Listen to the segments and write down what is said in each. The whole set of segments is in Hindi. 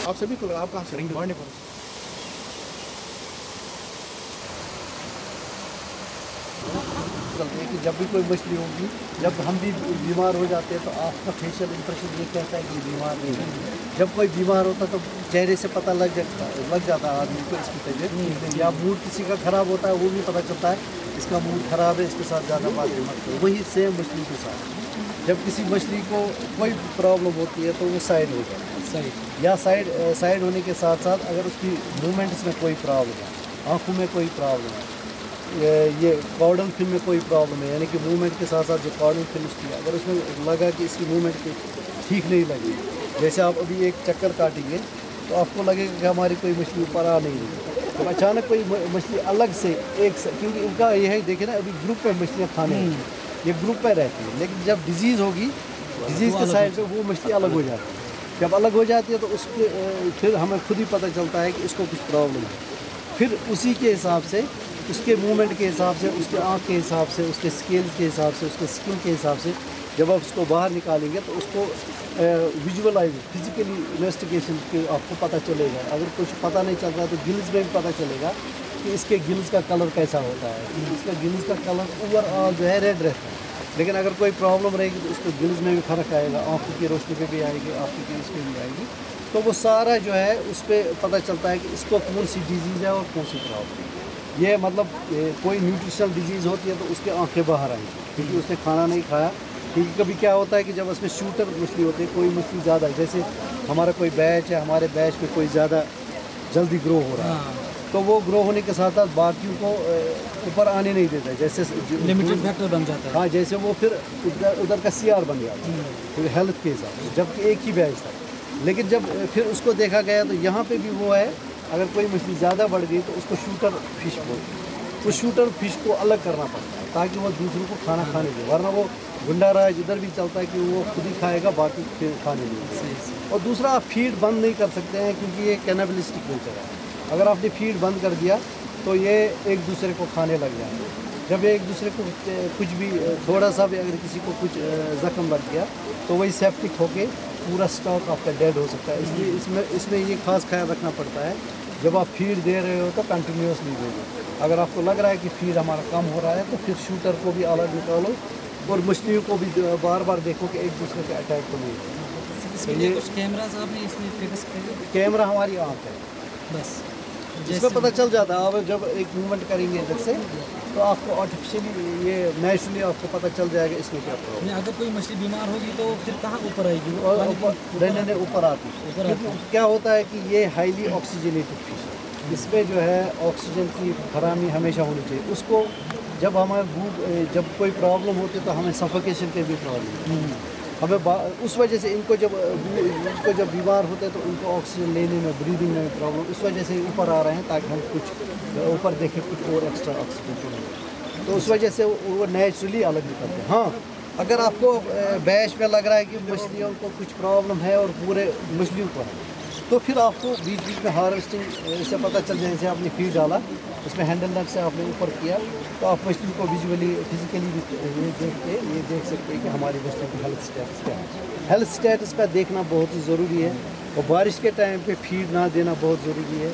आप सभी को आप कहाँ से रहेंगे? चलते हैं कि जब भी कोई मछली होगी, जब हम भी बीमार हो जाते हैं तो आपका फेशियल इंप्रेशन ये कहता है कि बीमार नहीं है। जब कोई बीमार होता तो चेहरे से पता लग जाता है आदमी को इसकी तबीयत, या मूड किसी का ख़राब होता है वो भी पता चलता है इसका मूड ख़राब है, इसके साथ ज़्यादा बातें मत करो। वही सेम मछली के साथ जब किसी मछली को कोई प्रॉब्लम होती है तो वो साइड हो जाता है, या साइड होने के साथ साथ अगर उसकी मूवमेंट्स में कोई प्रॉब्लम है, आँखों में कोई प्रॉब्लम है, ये कॉर्डन फिल्म में कोई प्रॉब्लम है, यानी कि मूवमेंट के साथ साथ जो कॉर्डन फिल्म उसकी है, अगर उसमें लगा कि इसकी मूवमेंट ठीक नहीं लगी, जैसे आप अभी एक चक्कर काटेंगे तो आपको लगेगा कि हमारी कोई मछली ऊपर आ नहीं रही, तो अचानक कोई मछली अलग से क्योंकि इनका ये है, देखिए ना अभी ग्रुप में मछलियाँ खाने ये ग्रुप में रहती है, लेकिन जब डिजीज़ होगी, डिजीज़ के साइड पे वो मछली अलग हो जाती है। जब अलग हो जाती है तो उसके फिर हमें खुद ही पता चलता है कि इसको कुछ प्रॉब्लम है। फिर उसी के हिसाब से, उसके मूवमेंट के हिसाब से, उसके आँख के हिसाब से, उसके स्केल्स के हिसाब से, उसके स्किन के हिसाब से जब आप उसको बाहर निकालेंगे तो उसको विजुअलाइज फिजिकली इन्वेस्टिगेशन के आपको पता चलेगा। अगर कुछ पता नहीं चल रहा तो गिल्स में भी पता चलेगा कि इसके गिल्स का कलर कैसा होता है। इसका गिल्स का कलर ओवरऑल जो है रेड रहता है, लेकिन अगर कोई प्रॉब्लम रहेगी तो उसको गिल्स में भी फ़र्क आएगा, आँखों की रोशनी पे भी आएगी, आँखों की इसमें भी आएगी। तो वो सारा जो है उस पर पता चलता है कि इसको कौन सी डिजीज़ है और कौन सी प्रॉब्लम है। ये मतलब कोई न्यूट्रिशनल डिजीज़ होती है तो उसके आँखें बाहर आएंगी क्योंकि उसने खाना नहीं खाया। क्योंकि कभी क्या होता है कि जब उसमें शूटर मछली होती है, कोई मछली ज़्यादा, जैसे हमारा कोई बैच है, हमारे बैच में कोई ज़्यादा जल्दी ग्रो हो रहा है, तो वो ग्रो होने के साथ साथ बाकियों को ऊपर आने नहीं देता है, जैसे लिमिटेड फैक्टर बन जाता है। हाँ, जैसे वो फिर उधर का CR बन जाता है फिर हेल्थ के हिसाब से, जबकि एक ही बैच था। लेकिन जब फिर उसको देखा गया तो यहाँ पे भी वो है, अगर कोई मछली ज़्यादा बढ़ गई तो उसको शूटर फिश बोलते हैं। उस शूटर फिश को अलग करना पड़ता है ताकि वो दूसरों को खाना खाने दे, वरना वो गुंडा राज इधर भी चलता है कि वो खुद ही खाएगा, बाकी फिर खाने नहीं। और दूसरा, आप फीड बंद नहीं कर सकते हैं क्योंकि ये कैनिबलिस्टिक नेचर है। अगर आपने फीड बंद कर दिया तो ये एक दूसरे को खाने लग जाएंगे। जब एक दूसरे को कुछ भी थोड़ा सा भी अगर किसी को कुछ ज़ख्म लग गया तो वही सेप्टिक होके पूरा स्टॉक आपका डेड हो सकता है। इसलिए इसमें ये खास ख्याल रखना पड़ता है, जब आप फीड दे रहे हो तो कंटिन्यूसली दो। अगर आपको लग रहा है कि फीड हमारा कम हो रहा है तो फिर शूटर को भी अलग निकालो और मछलियों को भी बार बार देखो कि एक दूसरे के अटैक को नहीं। इसके लिए कुछ कैमरास आपने इसमें फिक्स किए? कैमरा हमारी आँख है बस, जिसमें पता चल जाता है। आप जब एक मूवमेंट करेंगे इधर से तो आपको आर्टिफिशियली, ये नेचुरली आपको पता चल जाएगा इसमें क्या प्रॉब्लम है। अगर कोई मछली बीमार होगी तो फिर कहाँ ऊपर आएगी? और ऊपर आती है। क्या होता है कि ये हाईली ऑक्सीजनेटेड फिश है, इसमें जो है ऑक्सीजन की फराहमी हमेशा होनी चाहिए। उसको जब हमारे जब कोई प्रॉब्लम होती है तो हमें सफोकेशन के भी प्रॉब्लम हमें उस वजह से इनको जब बीमार होते हैं तो उनको ऑक्सीजन लेने में, ब्रीदिंग में प्रॉब्लम, इस वजह से ऊपर आ रहे हैं ताकि हम कुछ ऊपर देखें, कुछ और एक्स्ट्रा ऑक्सीजन। तो उस वजह से वो नेचुरली अलग निकलते हैं। हाँ, अगर आपको बैच में लग रहा है कि मछलियों को कुछ प्रॉब्लम है और पूरे मछलियों को है, तो फिर आपको बीच बीच में हार्वेस्टिंग से पता चल जाए। जैसे आपने फीड डाला, उसमें हैंडल नट से आपने ऊपर किया, तो आप मछली को विजुअली, फिजिकली ये देख सकते हैं कि हमारी मछली की हेल्थ स्टेटस क्या है। हेल्थ स्टेटस का देखना बहुत ही ज़रूरी है। और बारिश के टाइम पे फीड ना देना बहुत ज़रूरी है,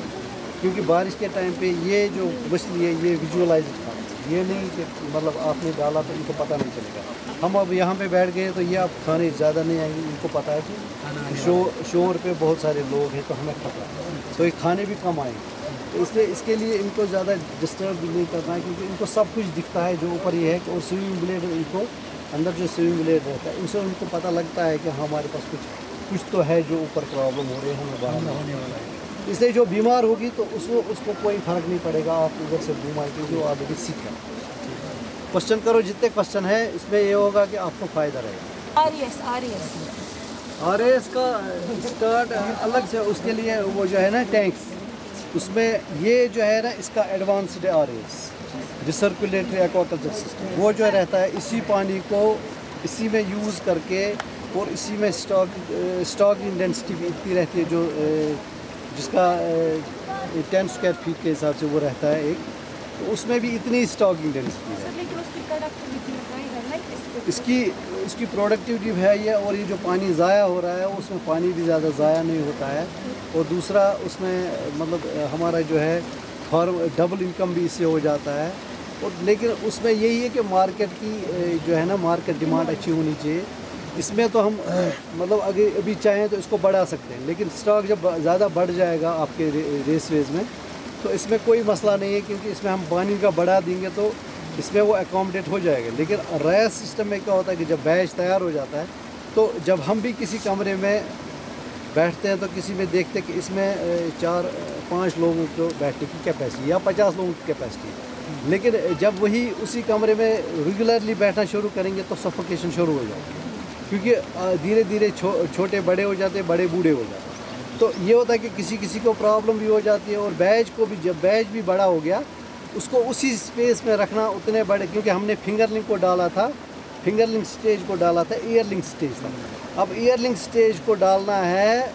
क्योंकि बारिश के टाइम पे ये जो मछली है ये विजुअलाइज खाना, ये नहीं कि मतलब आपने डाला तो इनको पता नहीं चलेगा। हम अब यहाँ पे बैठ गए तो ये आप खाने ज़्यादा नहीं आएंगे, इनको पता है कि शोर पे बहुत सारे लोग हैं तो हमें खतरा है, तो ये खाने भी कम आएंगे। तो इसलिए इसके लिए इनको ज़्यादा डिस्टर्ब नहीं करना है, क्योंकि इनको सब कुछ दिखता है जो ऊपर ये है। और स्विमिंग ब्लेड, इनको अंदर जो स्विमिंग ब्लेड रहता है उनसे उनको पता लगता है कि हमारे पास कुछ तो है जो ऊपर प्रॉब्लम हो रही है, हमें बाहर होने वाला है। इसलिए जो बीमार होगी तो उसको कोई फ़र्क नहीं पड़ेगा, आप उधर से घुमाए क्योंकि वो ऑलरेडी सीख है। क्वेश्चन करो, जितने क्वेश्चन है इसमें ये होगा कि आपको फ़ायदा रहेगा। RAS का स्टार्ट अलग से, उसके लिए वो जो है ना टैंक्स, उसमें ये जो है ना इसका advanced RAS, recirculatory aquaculture system, वो जो रहता है इसी पानी को इसी में यूज़ करके, और इसी में स्टॉकिंग डेंसिटी भी इतनी रहती है जो जिसका 10 स्क्वायर फीट के हिसाब से वो रहता है एक, तो उसमें भी इतनी स्टॉकिंग डेंसिटी है। इसकी प्रोडक्टिविटी है ये, और ये जो पानी ज़ाया हो रहा है उसमें पानी भी ज़्यादा ज़ाया नहीं होता है, और दूसरा उसमें मतलब हमारा जो है फार्म डबल इनकम भी इससे हो जाता है। और लेकिन उसमें यही है कि मार्केट की जो है ना मार्केट डिमांड अच्छी होनी चाहिए। इसमें तो हम मतलब अगर अभी चाहें तो इसको बढ़ा सकते हैं, लेकिन स्टॉक जब ज़्यादा बढ़ जाएगा आपके रेसवेज में तो इसमें कोई मसला नहीं है, क्योंकि इसमें हम पानी का बढ़ा देंगे तो इसमें वो एकोमोडेट हो जाएगा। लेकिन रेस सिस्टम में क्या होता है कि जब बैच तैयार हो जाता है तो जब हम भी किसी कमरे में बैठते हैं तो किसी में देखते हैं कि इसमें 4-5 लोगों को बैठने की कैपेसिटी या 50 लोगों की कैपेसिटी, लेकिन जब वही उसी कमरे में रेगुलरली बैठना शुरू करेंगे तो सफोकेशन शुरू हो जाएगी, क्योंकि धीरे धीरे छोटे बड़े हो जाते हैं, बड़े बूढ़े हो जाते हैं। तो ये होता है कि किसी किसी को प्रॉब्लम भी हो जाती है, और बैच को भी जब बैच भी बड़ा हो गया उसको उसी स्पेस में रखना उतने बड़े, क्योंकि हमने फिंगरलिंग को डाला था, फिंगरलिंग स्टेज को डाला था, ईयरलिंग स्टेज था। अब ईयरलिंग स्टेज को डालना है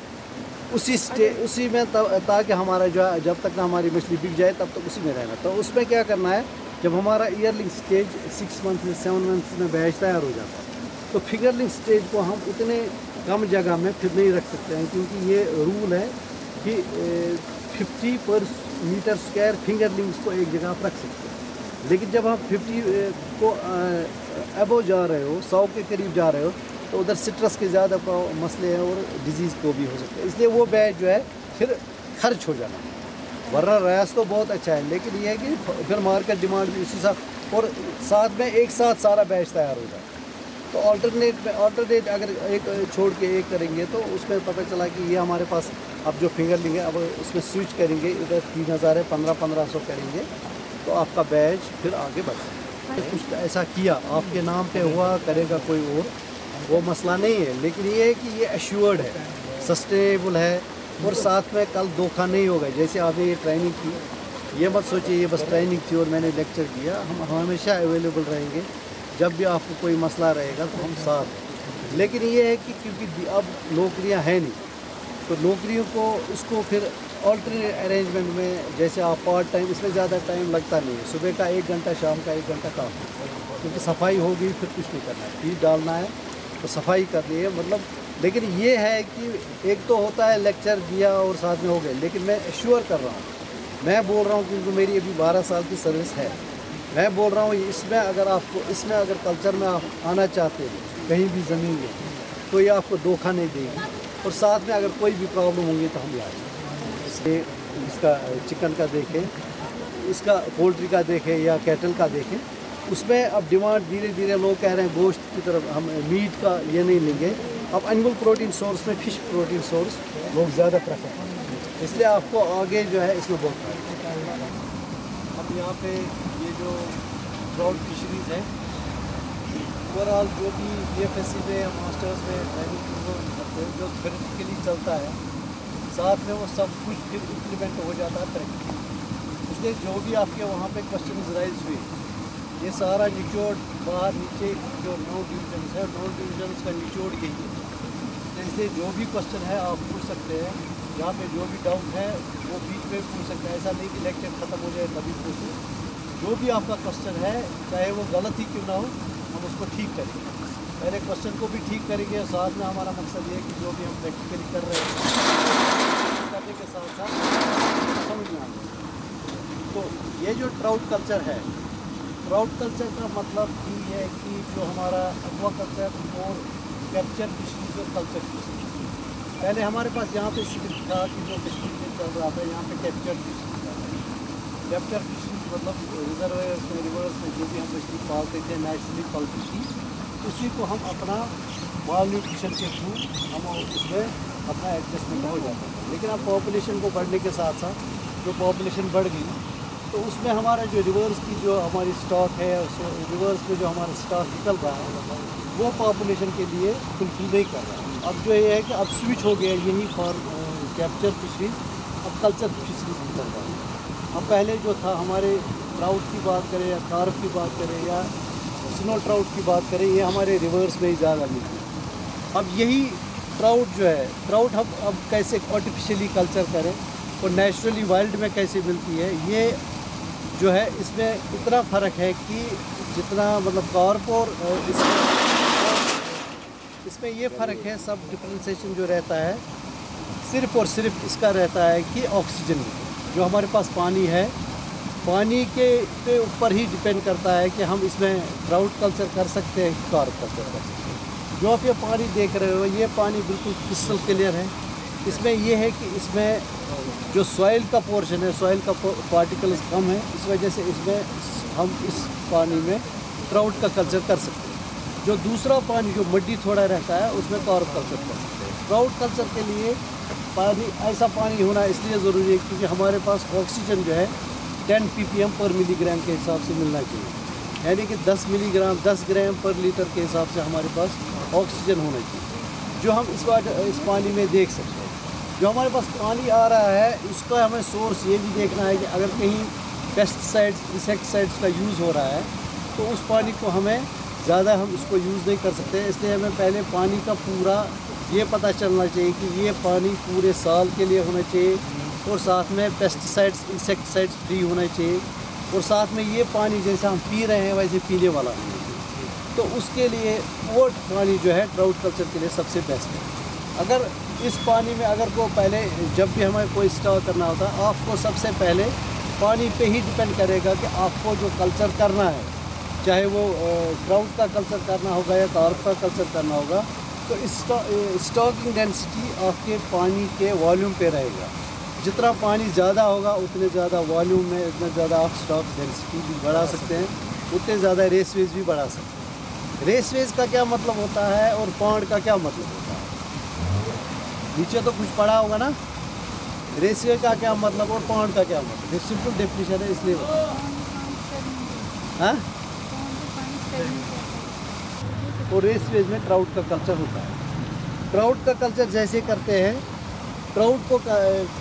उसी में ताकि हमारा जो जब तक ना हमारी मछली बिक जाए तब तक उसी में रहना। तो उसमें क्या करना है, जब हमारा ईयरलिंग स्टेज 6 मंथ में 7 मंथ में बैच तैयार हो जाता है तो फिंगरलिंग स्टेज को हम उतने कम जगह में फिर नहीं रख सकते हैं, क्योंकि ये रूल है कि 50 पर मीटर स्क्वायर फिंगरलिंग्स को एक जगह आप रख सकते हैं। लेकिन जब आप 50 को अबो जा रहे हो, 100 के करीब जा रहे हो, तो उधर सिट्रस के ज़्यादा मसले हैं और डिजीज़ को भी हो सकते हैं, इसलिए वो बैच जो है फिर खर्च हो जाना। वरना रयास तो बहुत अच्छा है, लेकिन ये है कि फिर मार्केट डिमांड भी उसी साथ, और साथ में एक साथ सारा बैच तैयार हो जाए। तो ऑल्टरनेट अगर एक छोड़ के एक करेंगे तो उसमें पता चला कि ये हमारे पास अब जो फिंगरलिंग है, अब उसमें स्विच करेंगे, इधर 3000 है, 1500 करेंगे तो आपका बैच फिर आगे बढ़ेगा। कुछ ऐसा किया आपके नाम पे हुआ, करेगा कोई और, वो मसला नहीं है, लेकिन ये है कि ये एश्योर्ड है, सस्टेनेबल है, और साथ में कल धोखा नहीं होगा। जैसे आपने ये ट्रेनिंग की, ये मत सोचिए ये बस ट्रेनिंग थी और मैंने लेक्चर किया, हम हमेशा अवेलेबल रहेंगे, जब भी आपको कोई मसला रहेगा तो हम साथ हैं। लेकिन ये है कि क्योंकि अब नौकरियां हैं नहीं, तो नौकरियों को उसको फिर ऑल्टरनेट अरेंजमेंट में, जैसे आप पार्ट टाइम, इसमें ज़्यादा टाइम लगता नहीं है, सुबह का 1 घंटा, शाम का 1 घंटा काफ़ी, क्योंकि सफाई होगी फिर कुछ नहीं करना है, फीड डालना है तो सफाई करनी है मतलब। लेकिन ये है कि एक तो होता है लेक्चर दिया और साथ में हो गए, लेकिन मैं एश्योर कर रहा हूँ, मैं बोल रहा हूँ क्योंकि मेरी अभी 12 साल की सर्विस है, मैं बोल रहा हूँ इसमें अगर कल्चर में आप आना चाहते हैं कहीं भी ज़मीन में, तो ये आपको धोखा नहीं देगी, और साथ में अगर कोई भी प्रॉब्लम होगी तो हम लाएंगे। इसका चिकन का देखें, इसका पोल्ट्री का देखें या कैटल का देखें, उसमें अब डिमांड धीरे धीरे लोग कह रहे हैं गोश्त की तरफ, हम मीट का ये नहीं लेंगे, अब एनिमल प्रोटीन सोर्स में फिश प्रोटीन सोर्स लोग ज़्यादा प्रेफर करें, इसलिए आपको आगे जो है इसमें बहुत। अब यहाँ पे ये जो ट्राउट फिशरीज है, ओवरऑल जो भी BFSC में मास्टर्स में ट्रेनिंग जो थ्योरेटिकली चलता है, साथ में वो सब कुछ फिर इम्प्लीमेंट हो जाता है प्रैक्टिकली। इसलिए जो भी आपके वहाँ पे क्वेश्चन राइज हुए, ये सारा निचोड़ बाहर नीचे जो 9 डिविजन है, 9 डिविजन का निचोड़ यही है। इसलिए जो भी क्वेश्चन है आप पूछ सकते हैं, यहाँ पे जो भी डाउट है वो बीच में पूछ सकते हैं, ऐसा नहीं कि लेक्चर ख़त्म हो जाए तभी पूछें। जो भी आपका क्वेश्चन है, चाहे वो गलत ही क्यों ना हो, हम उसको ठीक करेंगे। पहले क्वेश्चन को भी ठीक करेंगे, और साथ में हमारा मकसद ये है कि जो भी हम प्रैक्टिकली कर रहे हैं करने के साथ साथ समझ में आए। तो ये जो ट्राउट कल्चर है, ट्राउट कल्चर का मतलब ये है कि जो हमारा एक्वा कल्चर और कैप्चर फिशरीज और कल्चर फिशरीज, पहले हमारे पास यहाँ पे सिर्फ था कि जो कश्मीर में चल रहा था, यहाँ पे कैप्चर फिशरीज था। कैप्चर फिशरीज मतलब रिजर्वेयर्स में, रिवर्स में जो भी हम मछली पालते थे, नेचुरली पल्ड फिश, उसी को हम अपना माल न्यूट्रिशन के थ्रू हम उसमें अपना एडजस्टमेंट हो जाता है। लेकिन अब पॉपुलेशन को बढ़ने के साथ साथ जो पॉपुलेशन बढ़ गई, तो उसमें हमारा जो रिवर्स की जो हमारी स्टॉक है, रिवर्स में जो हमारा स्टॉक निकल रहा है, वो पॉपुलेशन के लिए फुलफिल नहीं कर रहा है। अब जो ये है कि अब स्विच हो गया यही फॉर कैप्चर फिशरीज, अब कल्चर फिशरीज निकल रहा है। अब पहले जो था हमारे ट्राउट की बात करें या कार्प की बात करें या स्नो ट्राउट की बात करें, ये हमारे रिवर्स में ही ज़्यादा मिलती है। अब यही ट्राउट जो है, ट्राउट हम अब कैसे आर्टिफिशियली कल्चर करें और नेचुरली वाइल्ड में कैसे मिलती है, ये जो है इसमें इतना फ़र्क है कि जितना मतलब कार्प और इसमें ये फ़र्क है, सब डिफ्रेंसिएशन जो रहता है सिर्फ़ और सिर्फ इसका रहता है कि ऑक्सीजन जो हमारे पास पानी है, पानी के ऊपर ही डिपेंड करता है कि हम इसमें ट्राउट कल्चर कर सकते हैं कि कार्प कल्चर कर सकते हैं। जो आप ये पानी देख रहे हो, ये पानी बिल्कुल क्रिस्टल क्लियर है। इसमें ये है कि इसमें जो सॉइल का पोर्शन है, सॉइल का पार्टिकल्स कम है, इस वजह से इसमें हम इस पानी में ट्राउट का कल्चर कर सकते हैं। जो दूसरा पानी जो मड्डी थोड़ा रहता है, उसमें कार्प कल्चर कर सकते हैं। ट्राउट कल्चर के लिए पानी, ऐसा पानी होना इसलिए ज़रूरी है क्योंकि हमारे पास ऑक्सीजन जो है 10 ppm पर मिलीग्राम के हिसाब से मिलना चाहिए, यानी कि 10 मिलीग्राम 10 ग्राम पर लीटर के हिसाब से हमारे पास ऑक्सीजन होना चाहिए, जो हम इस पानी में देख सकते हैं। जो हमारे पास पानी आ रहा है उसका हमें सोर्स ये भी देखना है कि अगर कहीं पेस्टिसाइड्स इंसेक्टिसाइड्स का यूज़ हो रहा है तो उस पानी को हमें ज़्यादा हम इसको यूज़ नहीं कर सकते। इसलिए हमें पहले पानी का पूरा ये पता चलना चाहिए कि ये पानी पूरे साल के लिए होना चाहिए, और साथ में पेस्टिसाइड्स इंसेक्टिसाइड्स फ्री होना चाहिए, और साथ में ये पानी जैसा हम पी रहे हैं वैसे पीने वाला होना चाहिए। तो उसके लिए वो पानी जो है ट्राउट कल्चर के लिए सबसे बेस्ट है। अगर इस पानी में अगर को पहले जब भी हमें कोई स्टॉक करना होता है, आपको सबसे पहले पानी पे ही डिपेंड करेगा कि आपको जो कल्चर करना है, चाहे वो ट्राउट का कल्चर करना होगा या कार्प का कल्चर करना होगा, तो स्टॉकिंग डेंसिटी आपके पानी के वॉल्यूम पे रहेगा। जितना पानी ज़्यादा होगा उतने ज़्यादा वॉल्यूम में उतना ज़्यादा आप स्टॉक डेंसिटी भी बढ़ा सकते हैं, उतने ज़्यादा रेसवेज भी बढ़ा सकते हैं। रेसवेज का क्या मतलब होता है और पॉन्ड का क्या मतलब होता है, नीचे तो कुछ पढ़ा होगा ना। रेसवे का क्या मतलब और पॉन्ड का क्या मतलब, ये सिंपल डेफिनेशन है, इसलिए हाँ। और रेसवेज में ट्राउट का कल्चर होता है। ट्राउट का कल्चर जैसे करते हैं, ट्राउट को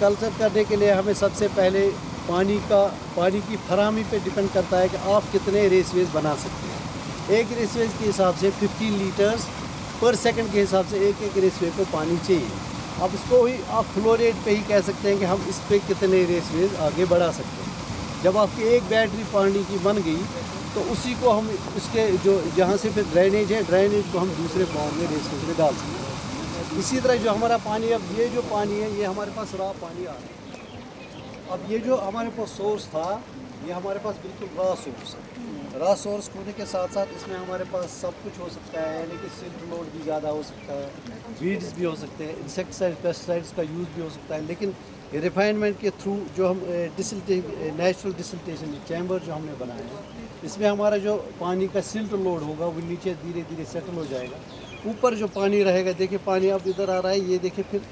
कल्चर करने के लिए हमें सबसे पहले पानी की फराहमी पे डिपेंड करता है कि आप कितने रेसवेज बना सकते हैं। एक रेसवेज के हिसाब से 15 लीटर्स पर सेकंड के हिसाब से एक रेसवे को पानी चाहिए। अब इसको ही आप फ्लो रेट पे ही कह सकते हैं कि हम इस पे कितने रेसवेज आगे बढ़ा सकते हैं। जब आपकी एक बैटरी पानी की बन गई तो उसी को हम इसके जो जहाँ से फिर ड्रेनेज है, ड्रेनेज को हम दूसरे पाउंड में रेसवेज में डाल सकते हैं। इसी तरह जो हमारा पानी, अब ये जो पानी है ये हमारे पास रॉ पानी आ रहा है। अब ये जो हमारे पास सोर्स था, ये हमारे पास बिल्कुल रॉ सोर्स है। रॉ सोर्स होने के साथ साथ इसमें हमारे पास सब कुछ हो सकता है, यानी कि सिल्ट लोड भी ज़्यादा हो सकता है, वीड्स भी हो सकते हैं, इंसेक्टिसाइड पेस्टिसाइड्स का यूज़ भी हो सकता है। लेकिन रिफाइनमेंट के थ्रू जो हम नेचुरल डिसिल्टेशन चैम्बर जो हमने बनाया है, इसमें हमारा जो पानी का सिल्ट लोड होगा वो नीचे धीरे धीरे सेटल हो जाएगा। ऊपर जो पानी रहेगा, देखिए पानी अब इधर आ रहा है, ये देखिए फिर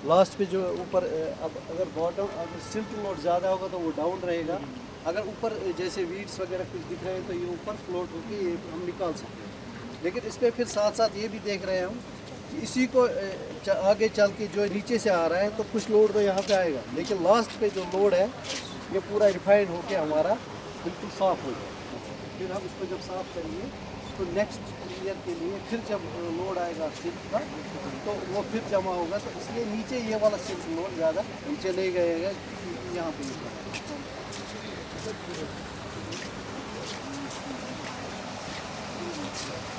लास्ट पे जो ऊपर अब अगर बॉटम अगर सिल्ट लोड ज़्यादा होगा तो वो डाउन रहेगा। अगर ऊपर जैसे वीड्स वगैरह कुछ दिख रहे हैं तो ये ऊपर फ्लोट होकर ये हम निकाल सकते हैं। लेकिन इस पर फिर साथ साथ ये भी देख रहे हैं हम कि इसी को आगे चल के जो नीचे से आ रहा है तो कुछ लोड तो यहाँ पे आएगा, लेकिन लास्ट पे जो लोड है ये पूरा रिफाइंड होकर हमारा बिल्कुल साफ़ हो जाएगा। फिर हम इसको जब साफ़ करेंगे तो नेक्स्ट ईयर के लिए फिर जब लोड आएगा सिल्क का तो वो फिर जमा होगा। तो इसलिए नीचे ये वाला सिल्क लोड ज़्यादा नीचे नहीं गएगा, यहाँ पे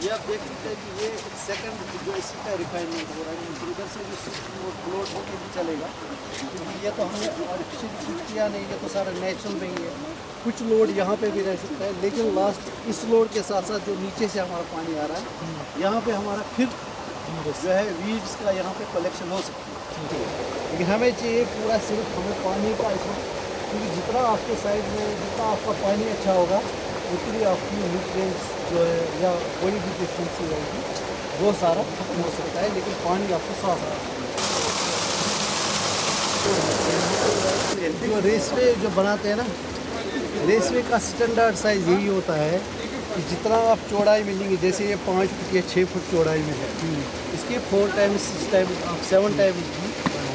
ये आप देख सकते हैं कि ये सेकंड जो इसी का रिफाइनमेंट हो रहा है, इधर से जो फ्लोट होकर भी चलेगा, क्योंकि ये तो हमने आर्टिफिशियल किया नहीं, ये तो सारा नेचुरल नहीं है। कुछ लोड यहाँ पे भी रह सकता है, लेकिन लास्ट इस लोड के साथ साथ जो नीचे से हमारा पानी आ रहा है यहाँ पे हमारा फिर जो है वीड्स का यहाँ पे कलेक्शन हो सकती है। लेकिन हमें चाहिए पूरा सिर्फ हमें पानी का इसमें, क्योंकि जितना आपके साइड में जितना आपका पानी अच्छा होगा उतनी आपकी न्यूट्रिएंट्स जो है या कोई भी डिफिशिएंसी रहेगी वो सारा खत्म हो सकता है, लेकिन पानी आपको साफ रखना। जो रेसवे जो बनाते हैं ना, रेसवे का स्टैंडर्ड साइज़ यही होता है कि जितना आप चौड़ाई मिलेंगी, जैसे ये 5 फुट या 6 फुट चौड़ाई में है, इसके 4 टाइम्स 6 टाइम्स आप 7 टाइम्स भी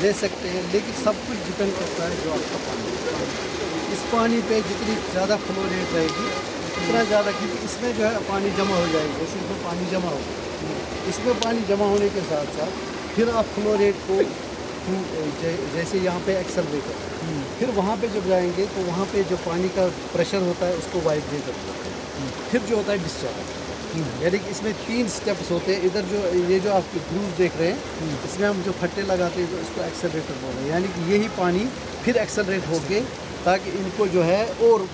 ले सकते हैं। लेकिन सब कुछ डिपेंड करता है जो आपका पानी, इस पानी पे जितनी ज़्यादा फ्लो रेट रहेगी उतना ज़्यादा, क्योंकि इसमें जो है पानी जमा हो जाएगा। जैसे इसमें पानी जमा होगा, इसमें पानी जमा होने के साथ साथ फिर आप फ्लो रेट को जैसे यहाँ पे एक्सेलरेटर फिर वहाँ पे जब जाएंगे तो वहाँ पे जो पानी का प्रेशर होता है उसको वाइब्रेट करते हैं। फिर जो होता है डिस्चार्ज, यानी कि इसमें 3 स्टेप्स होते हैं। इधर जो ये जो आप ग्रूव देख रहे हैं, इसमें हम जो फट्टे लगाते हैं तो इसको एक्सेलरेटर बोलते हैं, यानी कि यही पानी फिर एक्सेलरेट होके ताकि इनको जो है और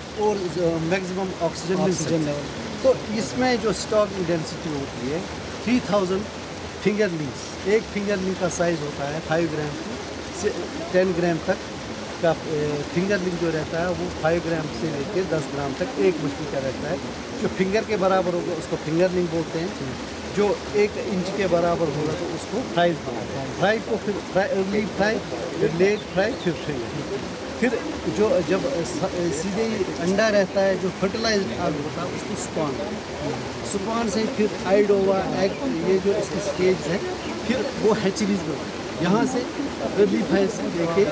मैक्सिमम ऑक्सीजन मिल सके। तो इसमें जो स्टॉक डेंसिटी होती है 3000 फिंगरलिंग्स, एक फिंगरलिंग का साइज़ होता है 5 ग्राम से 10 ग्राम तक का फिंगरलिंग जो रहता है वो 5 ग्राम से लेकर 10 ग्राम तक एक मछली का रहता है। जो फिंगर के बराबर होगा उसको फिंगरलिंग बोलते हैं, जो 1 इंच के बराबर होगा तो उसको फ्राई बोलते हैं। फ्राई को फिर अर्ली फ्राई, फिर लेट फ्राई, फिर फिंगर। फिर जो जब सीधे ही अंडा रहता है जो फर्टिलाइज आग होता है उसको सुपान से फिर आइडोवा एग, ये जो इसकी स्टेज है, फिर वो हैचरीज में यहाँ से अर्ली फ्राई से लेके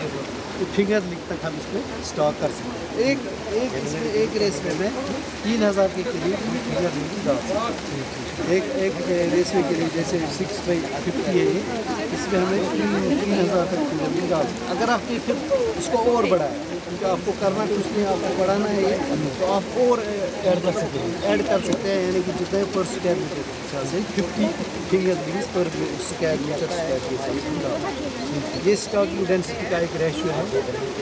फिंगर लिंग तक हम इसको स्टॉक कर सकते हैं। एक रेसवे में 3000 के करीब फिंगर लिंग डाल सकते हैं। एक रेसवे के लिए जैसे 6x50 है ये, इसमें हमें 3000 तक फिंगर लिंग डाल सकते हैं। अगर आपके फिर उसको और बढ़ाए, क्योंकि आपको करना कुछ नहीं, आपको बढ़ाना है ये, तो आप और ऐड कर सकते हैं, यानी कि जितने पर स्क्वायर मीटर के हिसाब से 50 फिंगर लिंग्स पर स्क्वायर मीटर के हिसाब से डाल। ये स्टॉक डेंसिटी का एक रेशियो है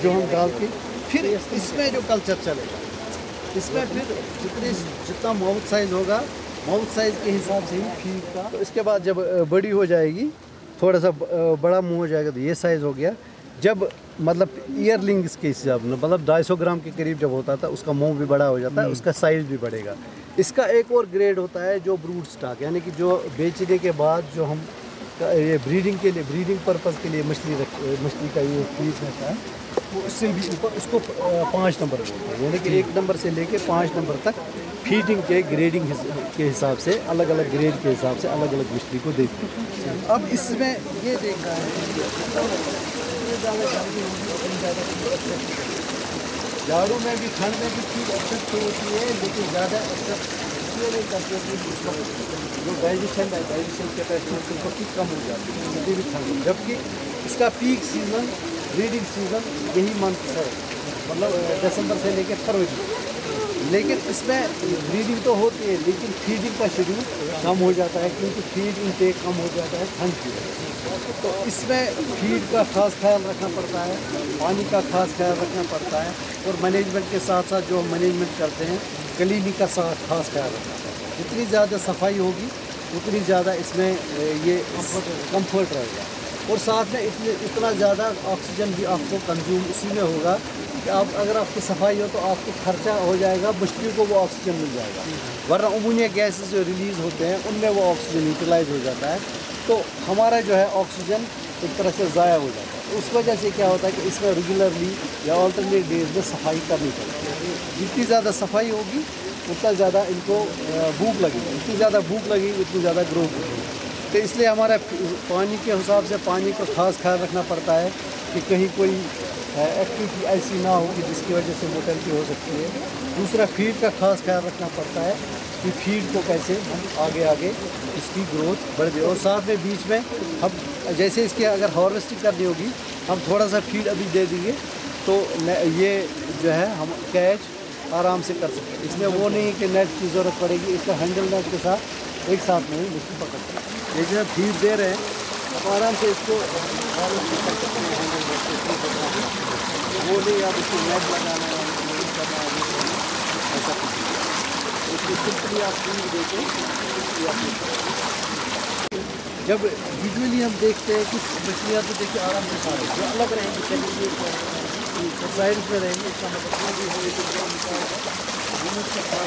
जो हम डाल के फिर इसमें जो कल्चर चलेगा, इसमें फिर जितना माउथ साइज़ होगा, माउथ साइज़ के हिसाब से ही फीड का। तो इसके बाद जब बड़ी हो जाएगी, थोड़ा सा बड़ा मुंह हो जाएगा तो ये साइज़ हो गया। जब मतलब ईयरलिंग्स के हिसाब में मतलब 250 ग्राम के करीब जब होता था, उसका मुंह भी बड़ा हो जाता है, उसका साइज़ भी बढ़ेगा। इसका एक और ग्रेड होता है जो ब्रूड स्टॉक, यानी कि जो बेचने के बाद जो हम ये ब्रीडिंग के लिए, ब्रीडिंग पर्पज़ के लिए मछली का ये पीस रहता है, वो उससे भी ऊपर उसको 5 नंबर बोलते हैं, यानी कि 1 नंबर से लेके 5 नंबर तक फीडिंग के ग्रेडिंग के हिसाब से, अलग अलग ग्रेड के हिसाब से अलग अलग मछली को देते हैं। अब इसमें ये देखा है झाड़ू में भी, ठंड में भी चीज़ एक्सेप्ट होती है, लेकिन ज़्यादा एक्सेप्ट इसलिए नहीं करते कि जो डाइजेशन कैपेसिटी उसको भी कम हो जाती है किसी भी ठंड में। जबकि इसका पीक सीज़न, ब्रीडिंग सीज़न यही मंथ है, मतलब दिसंबर से लेकर फरवरी। लेकिन इसमें ब्रीडिंग तो होती है, लेकिन फीडिंग का शेड्यूल कम हो जाता है, क्योंकि फीड इनटेक कम हो जाता है ठंड की वजह से। तो इसमें फीड का खास ख्याल रखना पड़ता है, पानी का खास ख्याल रखना पड़ता है, और मैनेजमेंट के साथ साथ जो हम मैनेजमेंट करते हैं, क्लीनिंग का खास ख्याल रखना पड़ता है। जितनी ज़्यादा सफाई होगी उतनी ज़्यादा इसमें ये कंफर्ट रहेगा, और साथ में इतना ज़्यादा ऑक्सीजन भी आपको कंज्यूम इसी में होगा कि आप अगर आपकी सफाई हो तो आपको खर्चा हो जाएगा, मछलियों को वो ऑक्सीजन मिल जाएगा। वरना अमोनिया गैसेस जो रिलीज़ होते हैं उनमें वो ऑक्सीजन यूटिलाइज हो जाता है, तो हमारा जो है ऑक्सीजन एक तरह से ज़ाया हो जाता है। उस वजह से क्या होता है कि इसमें रेगुलरली या अल्टरनेट डेज में सफाई करनी पड़ती है। जितनी ज़्यादा सफाई होगी उतना ज़्यादा इनको भूख लगेगी, जितनी ज़्यादा भूख लगेगी उतनी ज़्यादा ग्रोथ होगी। तो इसलिए हमारा पानी के हिसाब से पानी का खास ख्याल रखना पड़ता है कि कहीं कोई एक्टिविटी ऐसी ना हो कि जिसकी वजह से मोर्टेलिटी हो सकती है। दूसरा, फीड का खास ख्याल रखना पड़ता है कि फीड को कैसे हम आगे इसकी ग्रोथ बढ़ जाए, और साथ में बीच में हम जैसे इसकी अगर हार्वेस्टिंग करनी होगी, हम थोड़ा सा फीड अभी दे देंगे तो ये जो है हम कैच आराम से कर सकते हैं। इसमें वो नहीं कि नेट की ज़रूरत पड़ेगी, इसका हैंडल नेट के साथ एक साथ में ही मछली पकड़ सकते हैं। ये जो है फीड दे रहे हैं, आप आराम से इसको हार्वेस्टिंग कर सकते हैं हैंडल नेट से। वो नहीं आप इसको नेट लगाना है, करना है, ऐसा कुछ इसको सिंपली आप फीड देते। जब विजुअली हम देखते हैं कि मछलियाँ तो देखिए आराम से खा रही है, अलग रहेंगी, चलिए साइड में रहेंगे, इसका मतलब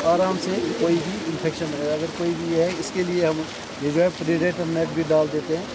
आराम से कोई भी इन्फेक्शन है, अगर कोई भी है, इसके लिए हम ये जो है प्रेडेटर नेट भी डाल देते हैं।